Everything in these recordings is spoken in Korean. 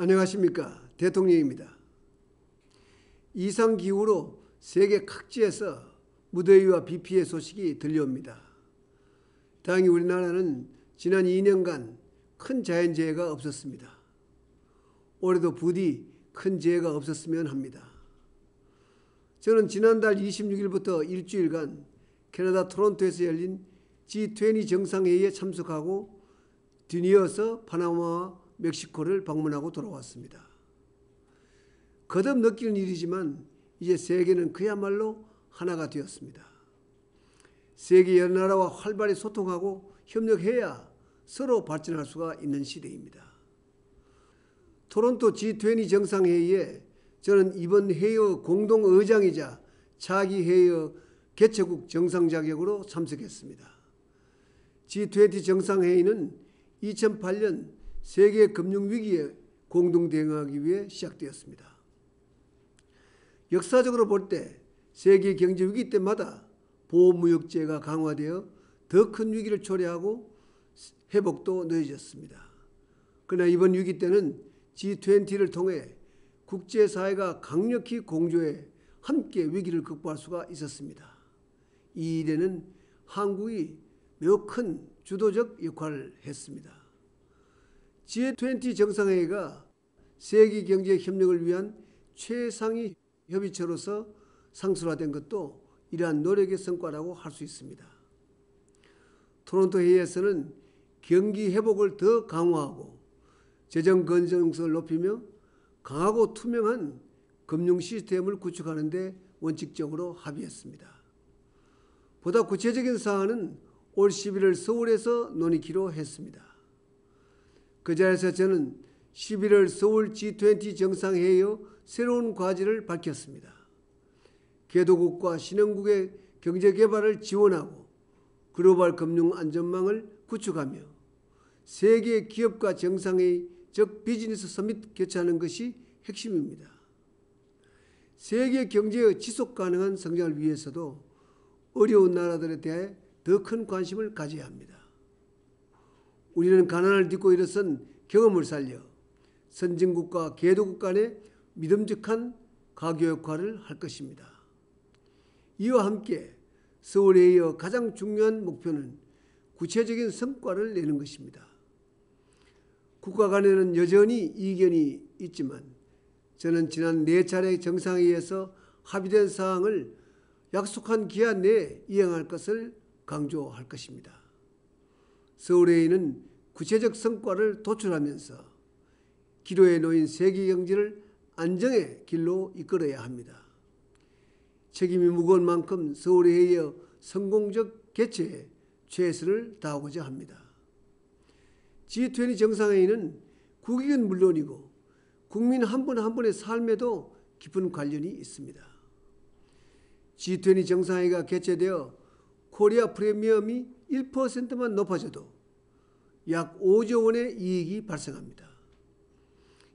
안녕하십니까, 대통령입니다. 이상기후로 세계 각지에서 무더위와 비 피해 소식이 들려옵니다. 다행히 우리나라는 지난 2년간 큰 자연재해가 없었습니다. 올해도 부디 큰 재해가 없었으면 합니다. 저는 지난달 26일부터 일주일간 캐나다 토론토에서 열린 G20 정상회의에 참석하고 뒤이어서 파나마와 멕시코를 방문하고 돌아왔습니다. 거듭 느끼는 일이지만 이제 세계는 그야말로 하나가 되었습니다. 세계 여러 나라와 활발히 소통하고 협력해야 서로 발전할 수가 있는 시대입니다. 토론토 G20 정상회의에 저는 이번 회의의 공동의장이자 차기 회의의 개최국 정상 자격으로 참석했습니다. G20 정상회의는 2008년 세계 금융위기에 공동 대응하기 위해 시작되었습니다. 역사적으로 볼 때 세계 경제 위기 때마다 보호무역제가 강화되어 더 큰 위기를 초래하고 회복도 늦어졌습니다. 그러나 이번 위기 때는 G20를 통해 국제사회가 강력히 공조해 함께 위기를 극복할 수가 있었습니다. 이 일에는 한국이 매우 큰 주도적 역할을 했습니다. G20 정상회의가 세계 경제 협력을 위한 최상위 협의체로서 상술화된 것도 이러한 노력의 성과라고 할 수 있습니다. 토론토 회의에서는 경기 회복을 더 강화하고 재정 건전성을 높이며 강하고 투명한 금융 시스템을 구축하는 데 원칙적으로 합의했습니다. 보다 구체적인 사안은 올 11월 서울에서 논의키로 했습니다. 그 자리에서 저는 11월 서울 G20 정상회의의 새로운 과제를 밝혔습니다. 개도국과 신흥국의 경제개발을 지원하고 글로벌 금융 안전망을 구축하며 세계 기업과 정상회의적 비즈니스 서밋 개최하는 것이 핵심입니다. 세계 경제의 지속 가능한 성장을 위해서도 어려운 나라들에 대해 더 큰 관심을 가져야 합니다. 우리는 가난을 딛고 일어선 경험을 살려 선진국과 개도국 간의 믿음직한 가교 역할을 할 것입니다. 이와 함께 서울회의의 가장 중요한 목표는 구체적인 성과를 내는 것입니다. 국가 간에는 여전히 이견이 있지만 저는 지난 4차례 정상회의에서 합의된 사항을 약속한 기한 내에 이행할 것을 강조할 것입니다. 서울회의는 구체적 성과를 도출하면서 기로에 놓인 세계 경제를 안정의 길로 이끌어야 합니다. 책임이 무거운 만큼 서울회의의 성공적 개최에 최선을 다하고자 합니다. G20 정상회의는 국익은 물론이고 국민 한 분 한 분의 삶에도 깊은 관련이 있습니다. G20 정상회의가 개최되어 코리아 프리미엄이 1%만 높아져도 약 5조 원의 이익이 발생합니다.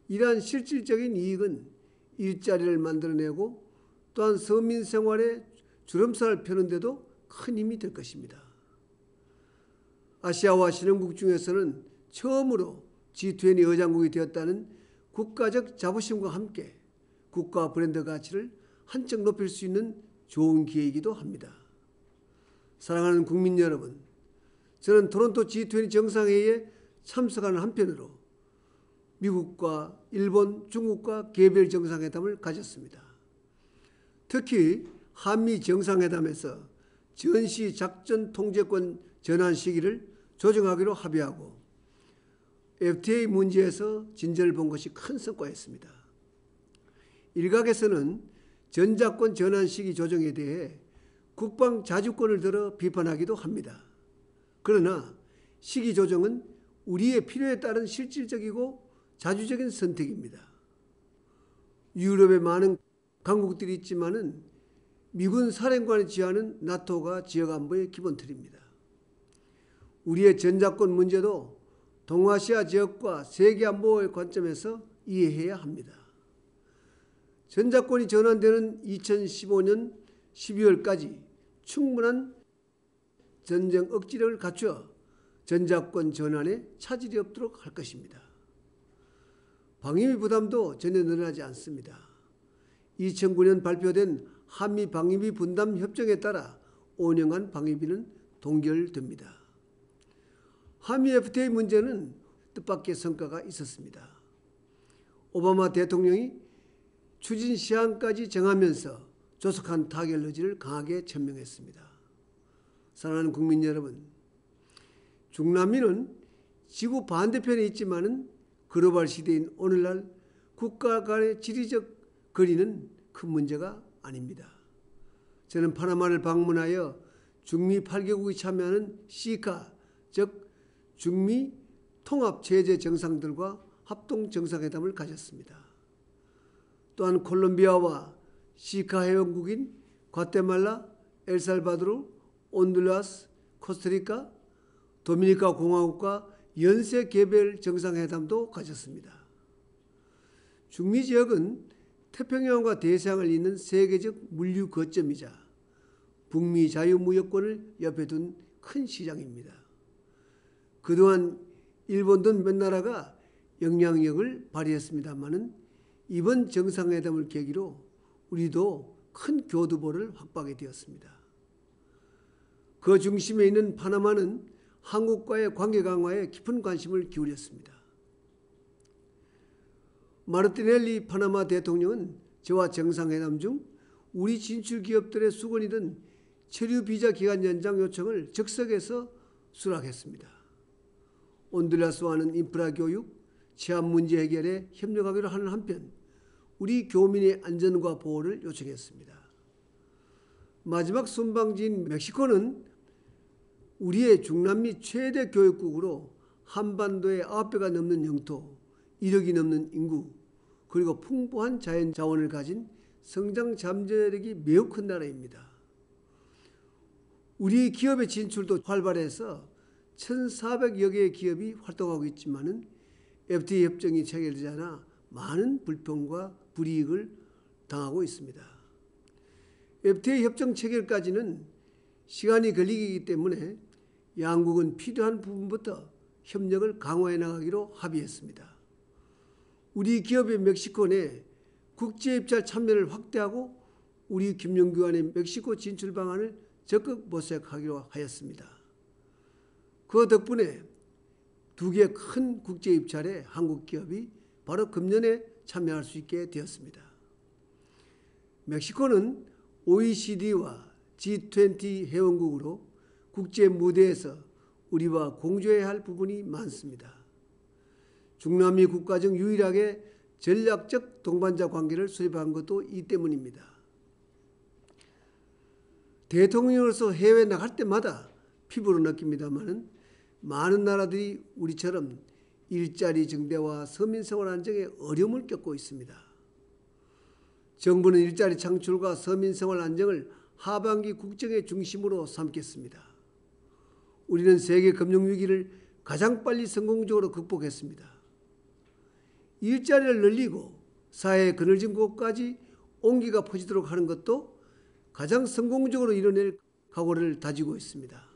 이러한 실질적인 이익은 일자리를 만들어내고 또한 서민 생활에 주름살을 펴는 데도 큰 힘이 될 것입니다. 아시아와 신흥국 중에서는 처음으로 G20 의장국이 되었다는 국가적 자부심과 함께 국가 브랜드 가치를 한층 높일 수 있는 좋은 기회이기도 합니다. 사랑하는 국민 여러분, 저는 토론토 G20 정상회의에 참석하는 한편으로 미국과 일본, 중국과 개별 정상회담을 가졌습니다. 특히 한미 정상회담에서 전시 작전 통제권 전환 시기를 조정하기로 합의하고 FTA 문제에서 진전을 본 것이 큰 성과였습니다. 일각에서는 전자권 전환 시기 조정에 대해 국방 자주권을 들어 비판하기도 합니다. 그러나 시기 조정은 우리의 필요에 따른 실질적이고 자주적인 선택입니다. 유럽에 많은 강국들이 있지만은 미군 사령관이 지휘하는 나토가 지역 안보의 기본 틀입니다. 우리의 전자권 문제도 동아시아 지역과 세계 안보의 관점에서 이해해야 합니다. 전자권이 전환되는 2015년 12월까지 충분한 전쟁 억지력을 갖추어 전자권 전환에 차질이 없도록 할 것입니다. 방위비 부담도 전혀 늘어나지 않습니다. 2009년 발표된 한미 방위비 분담 협정에 따라 5년간 방위비는 동결됩니다. 한미 FTA 문제는 뜻밖의 성과가 있었습니다. 오바마 대통령이 추진 시한까지 정하면서 조속한 타결 의지를 강하게 천명했습니다. 사랑하는 국민 여러분, 중남미는 지구 반대편에 있지만은 글로벌 시대인 오늘날 국가 간의 지리적 거리는 큰 문제가 아닙니다. 저는 파나마를 방문하여 중미 8개국이 참여하는 시카, 즉 중미 통합 제재 정상들과 합동 정상회담을 가졌습니다. 또한 콜롬비아와 시카 회원국인 과테말라, 엘살바도르, 온두라스, 코스타리카, 도미니카 공화국과 연쇄 개별 정상회담도 가졌습니다. 중미 지역은 태평양과 대서양을 잇는 세계적 물류 거점이자 북미 자유무역권을 옆에 둔 큰 시장입니다. 그동안 일본 등 몇 나라가 영향력을 발휘했습니다마는 이번 정상회담을 계기로 우리도 큰 교두보를 확보하게 되었습니다. 그 중심에 있는 파나마는 한국과의 관계 강화에 깊은 관심을 기울였습니다. 마르티넬리 파나마 대통령은 저와 정상회담 중 우리 진출 기업들의 수건이던 체류 비자 기간 연장 요청을 즉석에서 수락했습니다. 온두라스와는 인프라 교육, 치안 문제 해결에 협력하기로 하는 한편 우리 교민의 안전과 보호를 요청했습니다. 마지막 순방지인 멕시코는 우리의 중남미 최대 교역국으로 한반도의 9배가 넘는 영토, 1억이 넘는 인구, 그리고 풍부한 자연 자원을 가진 성장 잠재력이 매우 큰 나라입니다. 우리 기업의 진출도 활발해서 1,400여 개의 기업이 활동하고 있지만은 FTA 협정이 체결되지 않아 많은 불평과 불이익을 당하고 있습니다. FTA 협정 체결까지는 시간이 걸리기 때문에 양국은 필요한 부분부터 협력을 강화해 나가기로 합의했습니다. 우리 기업의 멕시코 내 국제 입찰 참여를 확대하고 우리 금융기관의 멕시코 진출 방안을 적극 모색하기로 하였습니다. 그 덕분에 두 개 큰 국제 입찰에 한국 기업이 바로 금년에 참여할 수 있게 되었습니다. 멕시코는 OECD와 G20 회원국으로 국제 무대에서 우리와 공조해야 할 부분이 많습니다. 중남미 국가 중 유일하게 전략적 동반자 관계를 수립한 것도 이 때문입니다. 대통령으로서 해외에 나갈 때마다 피부로 느낍니다만 많은 나라들이 우리처럼 일자리 증대와 서민생활 안정에 어려움을 겪고 있습니다. 정부는 일자리 창출과 서민생활 안정을 하반기 국정의 중심으로 삼겠습니다. 우리는 세계 금융위기를 가장 빨리 성공적으로 극복했습니다. 일자리를 늘리고 사회의 그늘진 곳까지 온기가 퍼지도록 하는 것도 가장 성공적으로 이뤄낼 각오를 다지고 있습니다.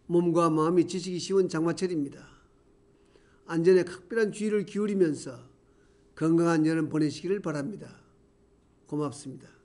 몸과 마음이 지치기 쉬운 장마철입니다. 안전에 각별한 주의를 기울이면서 건강한 여름 보내시기를 바랍니다. 고맙습니다.